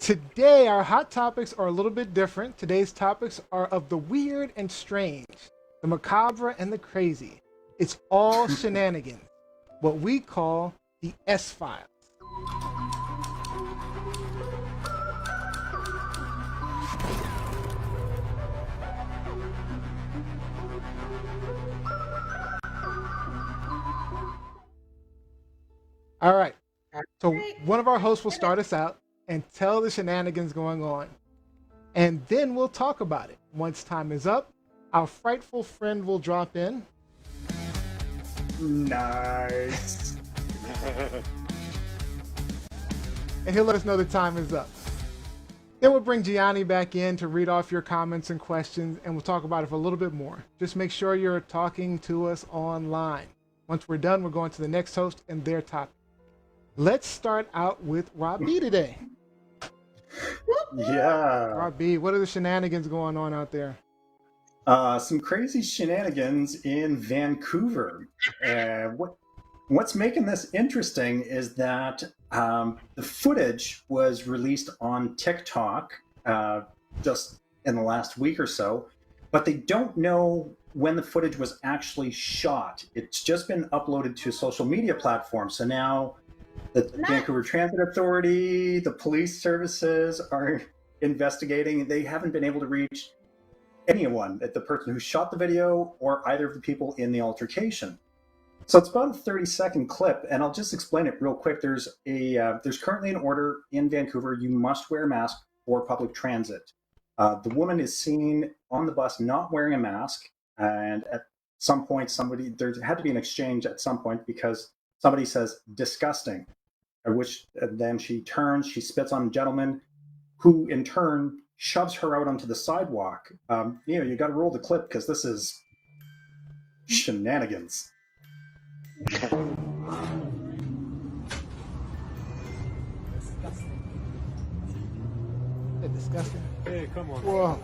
Today, our hot topics are a little bit different. Today's topics are of the weird and strange, the macabre and the crazy. It's all shenanigans, what we call the S-Files. All right. So one of our hosts will start us out and tell the shenanigans going on. And then we'll talk about it. Once time is up, our frightful friend will drop in. Nice. And he'll let us know the time is up. Then we'll bring Gianni back in to read off your comments and questions, and we'll talk about it for a little bit more. Just make sure you're talking to us online. Once we're done, we're going to the next host and their topic. Let's start out with Rob B today. Yeah. Rob B, what are the shenanigans going on out there? Some crazy shenanigans in Vancouver. What's making this interesting is that the footage was released on TikTok just in the last week or so, but they don't know when the footage was actually shot. It's just been uploaded to a social media platform. So now the Vancouver Transit Authority, the police services are investigating. They haven't been able to reach anyone, the person who shot the video or either of the people in the altercation. So it's about a 30-second clip, and I'll just explain it real quick. There's currently an order in Vancouver: you must wear a mask for public transit. The woman is seen on the bus not wearing a mask, and at some point, there had to be an exchange at some point because somebody says "disgusting," which then she turns, she spits on a gentleman, who in turn shoves her out onto the sidewalk. You got to roll the clip because this is shenanigans. Disgusting. Hey, come on. Whoa.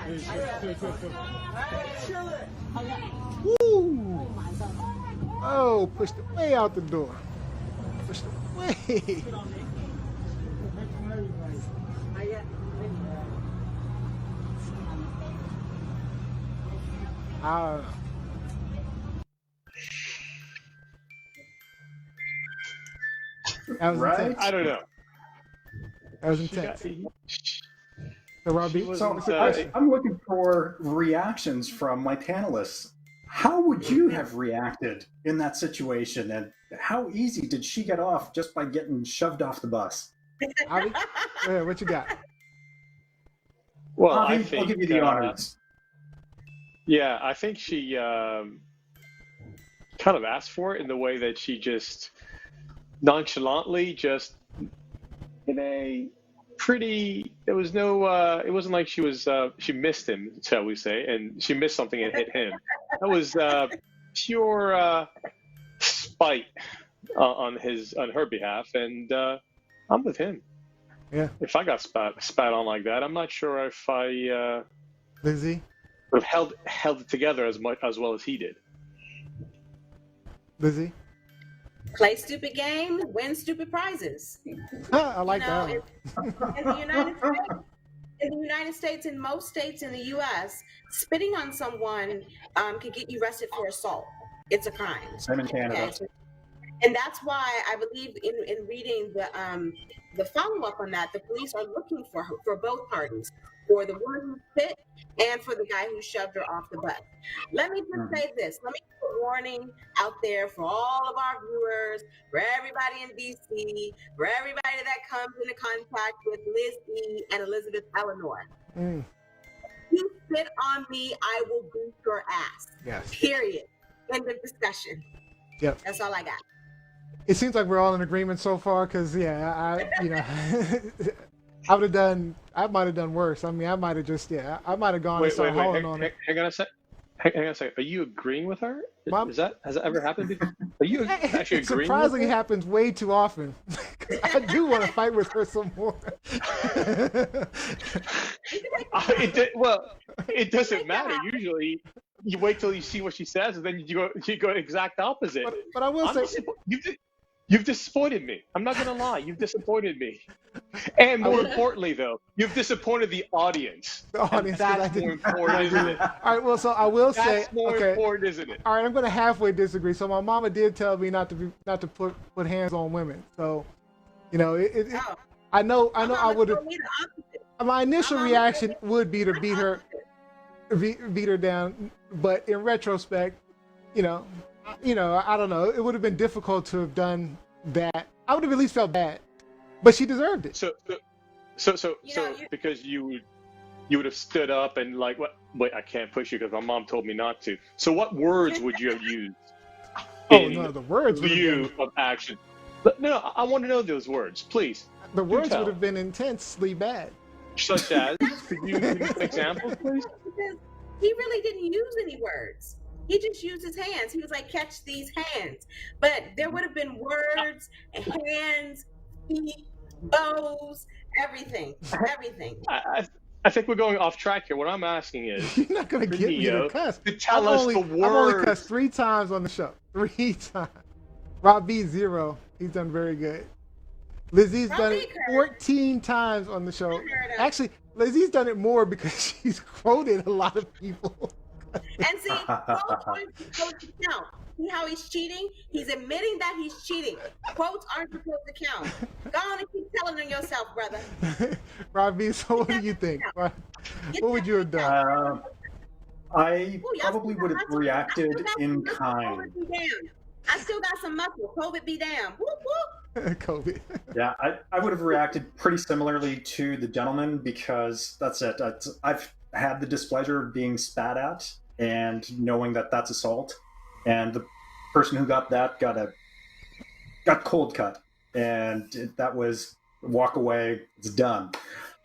Hey, Woo. Oh, pushed it way out the door. Pushed it way. I don't know. That was Right? intense. I don't know. That was intense. So, Robbie, I'm looking for reactions from my panelists. How would you have reacted in that situation, and how easy did she get off just by getting shoved off the bus? Avi, what you got? Well, I'll give you the honors. Yeah, I think she kind of asked for it in the way that she just nonchalantly, just in a pretty. There was no. It wasn't like she was. She missed him, shall we say, and she missed something and hit him. That was pure spite on her behalf, and I'm with him. Yeah. If I got spat on like that, I'm not sure if I Lizzie? would have held it together as well as he did. Lizzie? Play stupid games, win stupid prizes. I like that. In the United States, in most states in the U.S., spitting on someone can get you arrested for assault. It's a crime. Same in Canada. Okay? And that's why I believe in reading the follow-up on that, the police are looking for both parties, for the woman who spit and for the guy who shoved her off the bus. Let me just say this. Let me put a warning out there for all of our viewers, for everybody in D.C., for everybody that comes into contact with Liz E. and Elizabeth Eleanor. If you spit on me, I will beat your ass. Yes. Period. End of discussion. Yep. That's all I got. It seems like we're all in agreement so far, because I might have done worse. I mean, I might have just I might have gone and started hauling on it. Hang on a second. Are you agreeing with her? Has that ever happened before? Are you actually It agreeing? surprisingly with her? happens way too often. I do want to fight with her some more. It doesn't matter. Usually, you wait till you see what she says, and then you go exact opposite. But I will say, You've disappointed me. I'm not gonna lie. You've disappointed me. And more importantly, though, you've disappointed the audience. The audience, 'cause I And that's more didn't- important, isn't it? All right, well, so I will say, That's more okay. important, isn't it? All right, I'm going to halfway disagree. So my mama did tell me not to put hands on women. So, you know, Oh. I know My I mama would have. told me the opposite. My initial My mama reaction told me would be to the beat her down, but in retrospect, you know, I don't know. It would have been difficult to have done that. I would have at least felt bad, but she deserved it. So You know, because you would have stood up and like, what? Wait, I can't push you because my mom told me not to. So what words would you have used Oh in no, the words would have lieu been, of action? No, I want to know those words, please. the words tell. would have been intensely bad. Such as, could you give me some examples, please? Because he really didn't use any words. He just used his hands. He was like, catch these hands. But there would have been words, hands, feet, bows, everything. I think we're going off track here. What I'm asking is, You're not gonna get me to Neo, cuss. to tell I've us only, the I've only words. cussed 3 times on the show. 3 times. Rob B 0. He's done very good. Lizzie's Rob done B it cursed. 14 times on the show. I heard him. Actually, Lizzie's done it more because she's quoted a lot of people. And see, quotes aren't supposed to count. See how he's cheating? He's admitting that he's cheating. Quotes aren't supposed to count. Go on and keep telling on yourself, brother. Rob B, so what do you think? What would you have done? I Ooh, y'all probably still would got have muscle. reacted I still got in some muscle. kind. COVID be damned. I still got some muscle. COVID be damned. Whoop, whoop. COVID. Yeah, I would have reacted pretty similarly to the gentleman because that's it. I've had the displeasure of being spat at and knowing that that's assault, and the person who got that got cold cut, and that was walk away. It's done.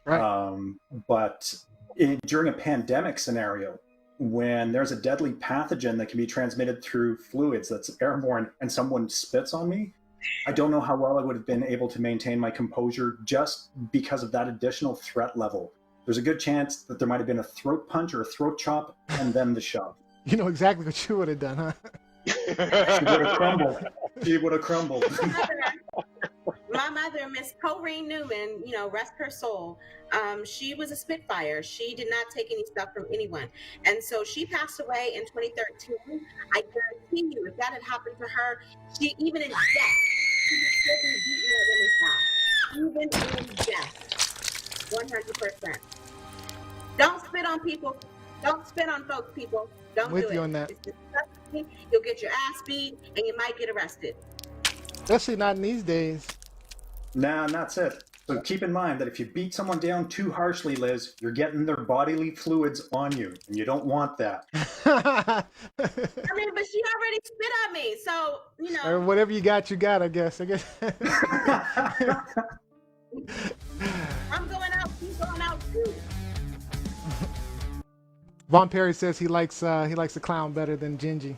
Right. But during a pandemic scenario, when there's a deadly pathogen that can be transmitted through fluids that's airborne and someone spits on me, I don't know how well I would have been able to maintain my composure just because of that additional threat level. There's a good chance that there might have been a throat punch or a throat chop and then the shove. You know exactly what you would have done, huh? She would have crumbled. She would have crumbled. My mother, Miss Corrine Newman, rest her soul. She was a Spitfire. She did not take any stuff from anyone. And so she passed away in 2013. I guarantee you, if that had happened to her, even in death, she would still be beating that women's Even in death. 100%. Don't spit on people. Don't spit on folks, people. Don't With do you it. on that. It's disgusting. You'll get your ass beat and you might get arrested. Especially not in these days. Nah, and that's it. So keep in mind that if you beat someone down too harshly, Liz, you're getting their bodily fluids on you, and you don't want that. I mean, but she already spit on me, so Or whatever you got, I guess. I'm going out. She's going out too. Von Perry says he likes the clown better than Gingy.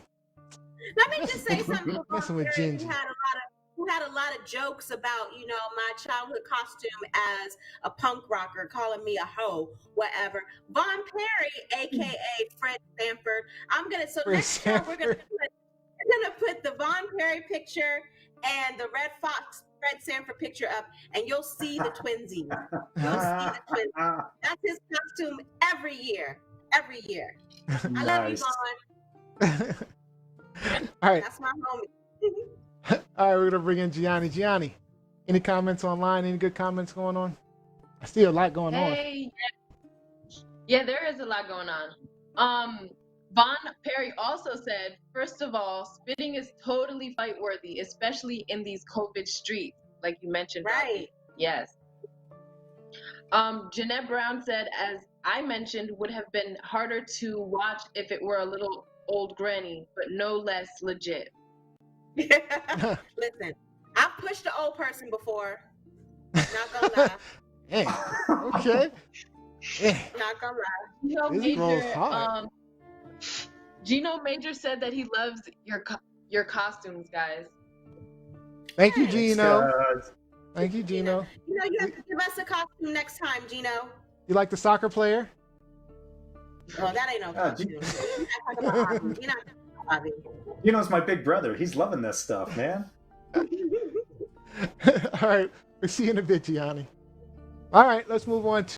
Let me just say something about Messing with Perry, Gingy. who had a lot of jokes about, my childhood costume as a punk rocker, calling me a hoe, whatever. Von Perry, aka Fred Sanford. Next time we're gonna put the Von Perry picture and the Red Fox Fred Sanford picture up, and you'll see the twinsies. You'll see the twinsies. That's his costume every year. Every year. I love you, Vaughn. All right. That's my homie. All right, we're gonna bring in Gianni. Gianni, any comments online? Any good comments going on? I see a lot going on. Hey, yeah, there is a lot going on. Von Perry also said, first of all, spitting is totally fight worthy, especially in these COVID streets, like you mentioned. Right. Robbie. Yes. Jeanette Brown said, as I mentioned, would have been harder to watch if it were a little old granny, but no less legit. Listen, I've pushed an old person before. Not gonna lie. Hey, okay. Yeah. Not gonna lie. Gino This girl's Major, hot. Gino Major said that he loves your costumes, guys. Thank you, Yes. Gino. Thank you, Gino. You have to give us a costume next time, Gino. You like the soccer player? Oh, that ain't no costume. You're not talking about Bobby. You're not talking about Bobby. Gino's my big brother. He's loving this stuff, man. All right. We'll see you in a bit, Gianni. All right. Let's move on to